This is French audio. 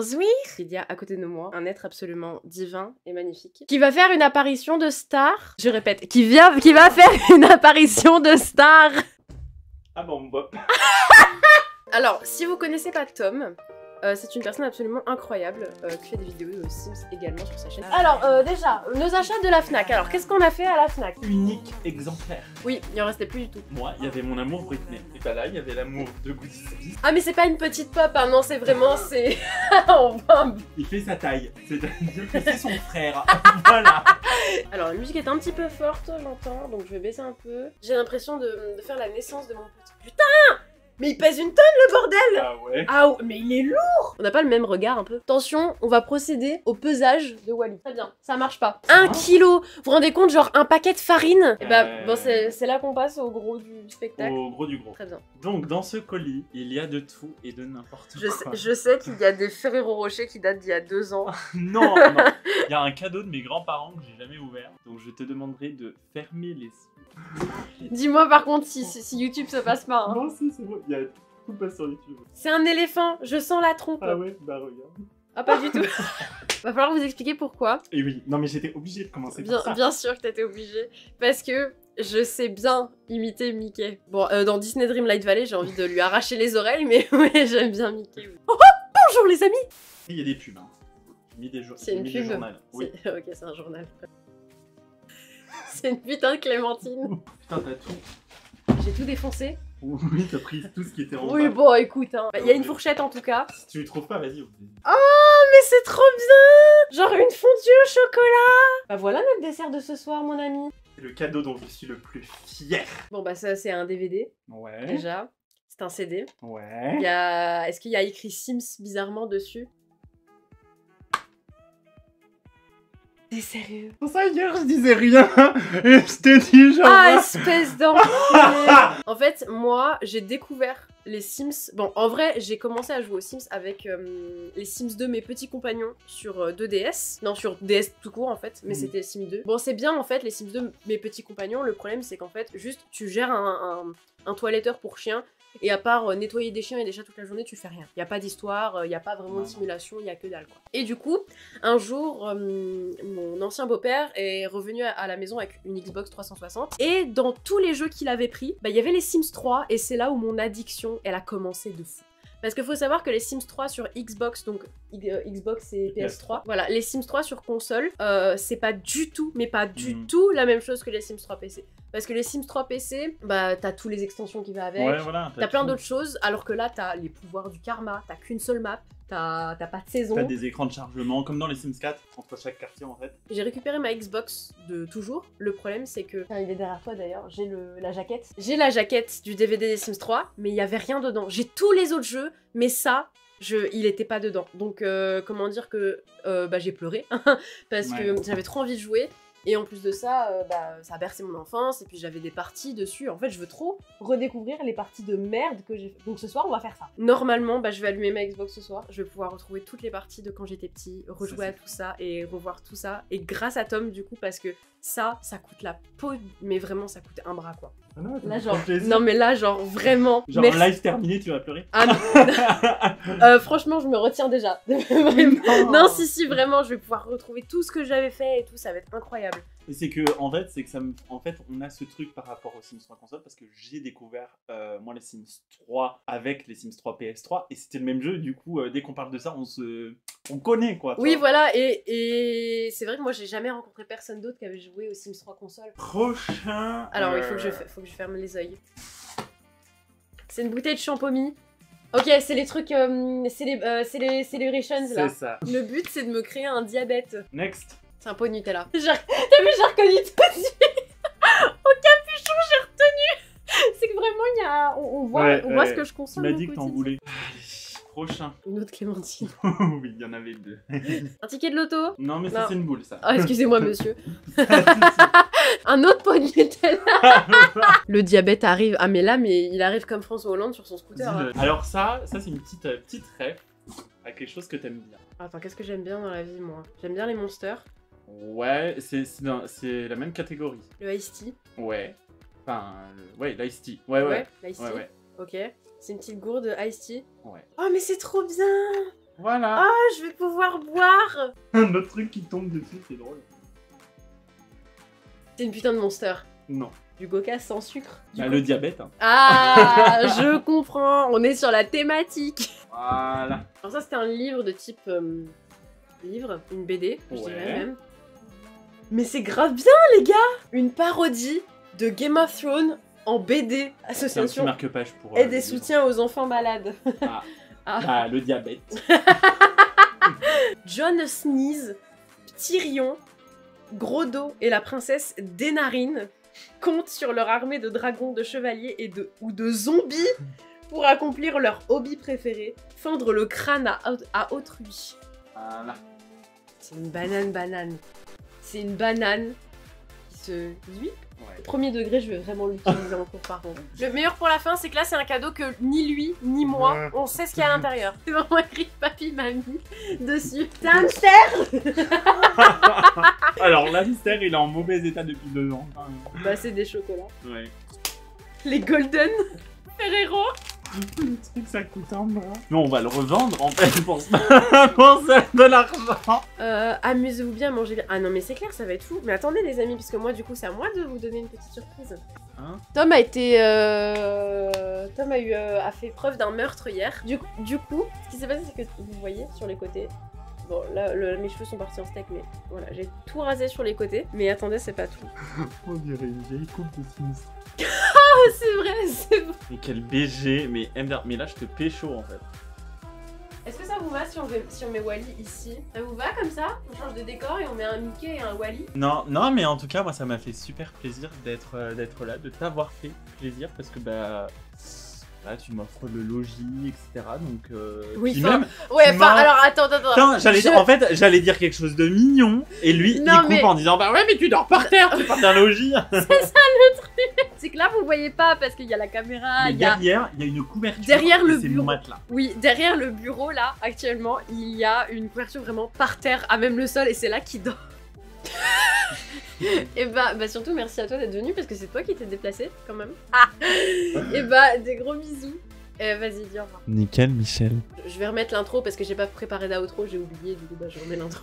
Bonjour. Il y a à côté de moi un être absolument divin et magnifique qui va faire une apparition de star. Je répète, qui va faire une apparition de star. Ah bon, bop. Alors, si vous connaissez pas Tom, c'est une personne absolument incroyable qui fait des vidéos de Sims également sur sa chaîne. Alors, déjà, nos achats de la Fnac. Alors, qu'est-ce qu'on a fait à la Fnac? Unique exemplaire. Oui, il en restait plus du tout. Moi, il y avait mon amour Britney. Et bah là, il y avait l'amour de Goody. Ah, mais c'est pas une petite pop, hein, non, c'est vraiment, c'est... On voit Il fait sa taille. C'est-à-dire que c'est son frère. Voilà. Alors, la musique est un petit peu forte, j'entends, donc je vais baisser un peu. J'ai l'impression de faire la naissance de mon petit... Putain! Mais il pèse une tonne, le bordel! Ah ouais. Ah, mais il est lourd! On n'a pas le même regard, un peu. Attention, on va procéder au pesage de Wally. Très bien, ça marche pas. 1 kilo! Vous vous rendez compte, genre un paquet de farine? Et bah, bon, c'est là qu'on passe au gros du spectacle. Au gros du gros. Très bien. Donc, dans ce colis, il y a de tout et de n'importe quoi. Je sais qu'il y a des Ferrero Rocher qui datent d'il y a 2 ans. Non, non. Il y a un cadeau de mes grands-parents que j'ai jamais ouvert. Donc, je te demanderai de fermer les yeux. Dis-moi par contre si YouTube se passe pas. Hein. Non, si, c'est bon. Il y a tout passe sur YouTube. C'est un éléphant, je sens la trompe. Ah ouais, bah regarde. Ah, pas du tout. Va falloir vous expliquer pourquoi. Et oui, non mais j'étais obligée de commencer par ça. Bien sûr que t'étais obligée. Parce que je sais bien imiter Mickey. Bon, dans Disney Dreamlight Valley, j'ai envie de lui arracher les oreilles, mais ouais, j'aime bien Mickey. Oui. Oh, bonjour les amis. Il y a des pubs, hein. J'ai mis des C'est une pub. journal. Oui. Ok, c'est un journal. C'est une putain de clémentine. Putain, t'as tout. J'ai tout défoncé. Oui, t'as pris tout ce qui était en Oui, bas. bon, écoute, hein. Il y a une fourchette en tout cas. Si tu le trouves pas, vas-y, oublie. Oh, mais c'est trop bien! Genre une fondue au chocolat! Bah voilà notre dessert de ce soir, mon ami. C'est le cadeau dont je suis le plus fier. Bon, bah ça, c'est un DVD, Ouais. déjà. C'est un CD. Ouais. Est-ce qu'il y a écrit Sims bizarrement dessus? T'es sérieux? Pour ça, hier, je disais rien. Et je t'ai dit, genre... Ah, espèce d'enculé! En fait, moi, j'ai découvert les Sims... Bon, en vrai, j'ai commencé à jouer aux Sims avec les Sims 2, mes petits compagnons, sur 2DS. Non, sur DS tout court, en fait, mais c'était Sims 2. Bon, c'est bien, en fait, les Sims 2, mes petits compagnons. Le problème, c'est qu'en fait, juste, tu gères un toiletteur pour chien. Et à part nettoyer des chiens et des chats toute la journée, tu fais rien. Il y a pas d'histoire, il y a pas vraiment de simulation, il y a que dalle quoi. Et du coup, un jour, mon ancien beau-père est revenu à la maison avec une Xbox 360 et dans tous les jeux qu'il avait pris, bah il y avait les Sims 3 et c'est là où mon addiction, elle a commencé de fou. Parce qu'il faut savoir que les Sims 3 sur Xbox, donc Xbox et PS3, voilà, les Sims 3 sur console, c'est pas du tout, mais pas du tout la même chose que les Sims 3 PC. Parce que les Sims 3 PC, bah t'as tous les extensions qui vont avec, Ouais, voilà, t'as plein d'autres choses, alors que là t'as les pouvoirs du karma, t'as qu'une seule map, t'as pas de saison. T'as des écrans de chargement, comme dans les Sims 4, entre chaque quartier en fait. J'ai récupéré ma Xbox de toujours. Le problème c'est que... il est derrière toi d'ailleurs, j'ai la jaquette. J'ai la jaquette du DVD des Sims 3, mais il y avait rien dedans. J'ai tous les autres jeux, mais ça... il était pas dedans. Donc comment dire que bah, j'ai pleuré parce que j'avais trop envie de jouer. Et en plus de ça, bah, ça a bercé mon enfance, et puis j'avais des parties dessus. En fait, je veux trop redécouvrir les parties de merde que j'ai fait. Donc ce soir, on va faire ça. Normalement, bah, je vais allumer ma Xbox ce soir. Je vais pouvoir retrouver toutes les parties de quand j'étais petit, rejouer à tout ça et revoir tout ça. Et grâce à Tom, du coup, parce que ça coûte la peau, mais vraiment, ça coûte un bras, quoi. Ah non, là, genre, non, mais là, genre, vraiment. Genre, live terminé, tu vas pleurer? Ah non. Franchement, je me retiens déjà. Non, si, vraiment, je vais pouvoir retrouver tout ce que j'avais fait et tout, ça va être incroyable. Et c'est que, en fait, on a ce truc par rapport aux Sims 3 console parce que j'ai découvert, moi, les Sims 3 avec les Sims 3 PS3 et c'était le même jeu. Du coup, dès qu'on parle de ça, on connaît, quoi. Oui, voilà, et c'est vrai que moi, j'ai jamais rencontré personne d'autre qui avait joué aux Sims 3 console. Prochain. Alors, il faut que je ferme les yeux. C'est une bouteille de champomis. Ok, c'est les trucs, c'est les celebrations là. C'est ça. Le but, c'est de me créer un diabète. Next. C'est un pot de Nutella. T'as vu, j'ai reconnu tout de suite. Au capuchon, j'ai retenu. C'est que vraiment, il y a... on voit ce que je consomme. Tu m'as dit que t'en voulais. Allez, prochain. Une autre clémentine. Oui, il y en avait 2. Un ticket de loto? Non, mais ça, c'est une boule, ça. Ah, excusez-moi, monsieur. Un autre pot de Nutella. Le diabète arrive. Ah, mais là, il arrive comme François Hollande sur son scooter. Hein. Alors ça c'est une petite rêve à quelque chose que t'aimes bien. Attends, qu'est-ce que j'aime bien dans la vie, moi? J'aime bien les monsters. Ouais, c'est la même catégorie. Le Ice Tea. Ouais. Enfin, ouais, l'Ice Tea. Ouais. L'Ice Tea. Ouais. Ok. C'est une petite gourde Ice Tea. Ouais. Oh, mais c'est trop bien! Voilà. Ah, je vais pouvoir boire. Un autre truc qui tombe dessus, c'est drôle. C'est une putain de monster. Non. Du coca sans sucre. Bah, le diabète. Hein. Ah, je comprends. On est sur la thématique. Voilà. Alors ça, c'était un livre de type... livre, une BD, je Ouais. dirais même. Mais c'est grave bien, les gars. Une parodie de Game of Thrones en BD. C'est un petit Association marque-page pour... aide et le soutien aux enfants malades. Ah. Ah. Ah, le diabète. Jon Sneeze, Tyrion, Grodo et la princesse Dénarine comptent sur leur armée de dragons, de chevaliers ou de zombies pour accomplir leur hobby préféré, fendre le crâne à autrui. Voilà. C'est une banane. C'est une banane qui se cuit. Ouais. Premier degré, je vais vraiment l'utiliser en cours par contre. Le meilleur pour la fin, c'est que là, c'est un cadeau que ni lui, ni moi, on sait ce qu'il y a à l'intérieur. C'est vraiment écrit papy, mamie dessus. C'est un hamster. Alors, l'hamster, il est en mauvais état depuis 2 ans. Bah, c'est des chocolats. Ouais. Les Golden Ferrero. Le truc, ça coûte un bras. Mais on va le revendre, en fait, pour ça. Pour ça, de l'argent. Amusez-vous bien, mangez bien. Ah non, mais c'est clair, ça va être fou. Mais attendez, les amis, parce que moi, du coup, c'est à moi de vous donner une petite surprise. Hein? Tom a été... Tom a fait preuve d'un meurtre hier. Du coup, ce qui s'est passé, c'est que vous voyez sur les côtés... Bon, là, mes cheveux sont partis en steak, mais voilà, j'ai tout rasé sur les côtés. Mais attendez, c'est pas tout. On dirait une vieille coupe de Sims. Ah, c'est vrai, c'est vrai. Mais quel BG, mais MDR, mais là je te pécho en fait. Est-ce que ça vous va si on met Wally ici? Ça vous va comme ça? On change de décor et on met un Mickey et un Wally? Non, mais en tout cas, moi ça m'a fait super plaisir d'être là, de t'avoir fait plaisir parce que bah. Là, tu m'offres le logis, etc. Donc, oui, puis enfin, même, ouais, tu enfin, m'as- alors attends. Putain, j'allais dire quelque chose de mignon, et lui, Non, il coupe mais- en disant bah ouais, mais tu dors par terre, tu pars d'un logis. C'est que là, vous voyez pas parce qu'il y a la caméra, Mais il y a... derrière, il y a une couverture. Derrière et le c'est bureau. mon matelas. Oui, derrière le bureau, là, actuellement, il y a une couverture vraiment par terre, à même le sol, et c'est là qu'il dort. Et bah surtout, merci à toi d'être venu, parce que c'est toi qui t'es déplacé, quand même. Ah. Et bah, des gros bisous. Vas-y, dis au revoir. Nickel, Michel. Je vais remettre l'intro, parce que j'ai pas préparé d'outro, j'ai oublié, du coup, bah, je remets l'intro.